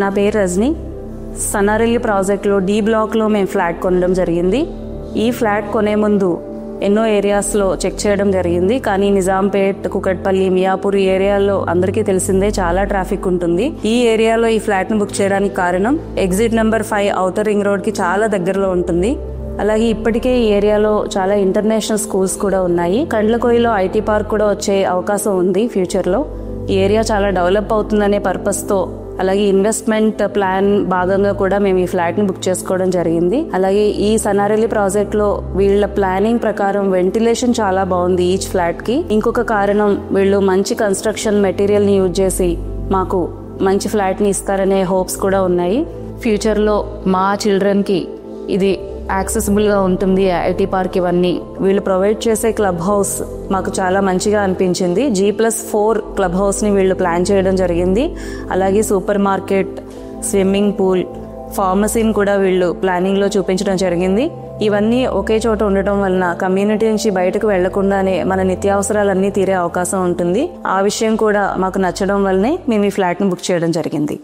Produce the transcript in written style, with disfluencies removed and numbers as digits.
నా పేరు రజని. సన్నారెల్లి ప్రాజెక్ట్లో డి బ్లాక్లో మేము ఫ్లాట్ కొనడం జరిగింది. ఈ ఫ్లాట్ కొనే ముందు ఎన్నో ఏరియాస్లో చెక్ చేయడం జరిగింది. కానీ నిజాంపేట్, కుకట్పల్లి, మియాపూర్ ఏరియాలో అందరికీ తెలిసిందే చాలా ట్రాఫిక్ ఉంటుంది. ఈ ఏరియాలో ఈ ఫ్లాట్ను బుక్ చేయడానికి కారణం ఎగ్జిట్ నెంబర్ 5 ఔటర్ రింగ్ రోడ్కి చాలా దగ్గరలో ఉంటుంది. అలాగే ఇప్పటికే ఈ ఏరియాలో చాలా ఇంటర్నేషనల్ స్కూల్స్ కూడా ఉన్నాయి. కండ్లకోయిలో ఐటీ పార్క్ కూడా వచ్చే అవకాశం ఉంది ఫ్యూచర్లో. ఈ ఏరియా చాలా డెవలప్ అవుతుందనే పర్పస్తో, అలాగే ఇన్వెస్ట్మెంట్ ప్లాన్ భాగంగా కూడా మేము ఈ ఫ్లాట్ని బుక్ చేసుకోవడం జరిగింది. అలాగే ఈ సన్నారెల్లి ప్రాజెక్ట్లో వీళ్ళ ప్లానింగ్ ప్రకారం వెంటిలేషన్ చాలా బాగుంది ఈచ్ ఫ్లాట్కి. ఇంకొక కారణం, వీళ్ళు మంచి కన్స్ట్రక్షన్ మెటీరియల్ని యూజ్ చేసి మాకు మంచి ఫ్లాట్ని ఇస్తారనే హోప్స్ కూడా ఉన్నాయి. ఫ్యూచర్లో మా చిల్డ్రన్కి ఇది యాక్సెసిబుల్గా ఉంటుంది. ఐటీ పార్క్ ఇవన్నీ వీళ్ళు ప్రొవైడ్ చేసే క్లబ్ హౌస్ మాకు చాలా మంచిగా అనిపించింది. G+4 క్లబ్ హౌస్ని వీళ్ళు ప్లాన్ చేయడం జరిగింది. అలాగే సూపర్ మార్కెట్, స్విమ్మింగ్ పూల్, ఫార్మసీని కూడా వీళ్ళు ప్లానింగ్లో చూపించడం జరిగింది. ఇవన్నీ ఒకే చోట ఉండటం వలన కమ్యూనిటీ నుంచి బయటకు వెళ్లకుండానే మన నిత్యావసరాలన్నీ తీరే అవకాశం ఉంటుంది. ఆ విషయం కూడా మాకు నచ్చడం వల్లనే మేము ఈ ఫ్లాట్ని బుక్ చేయడం జరిగింది.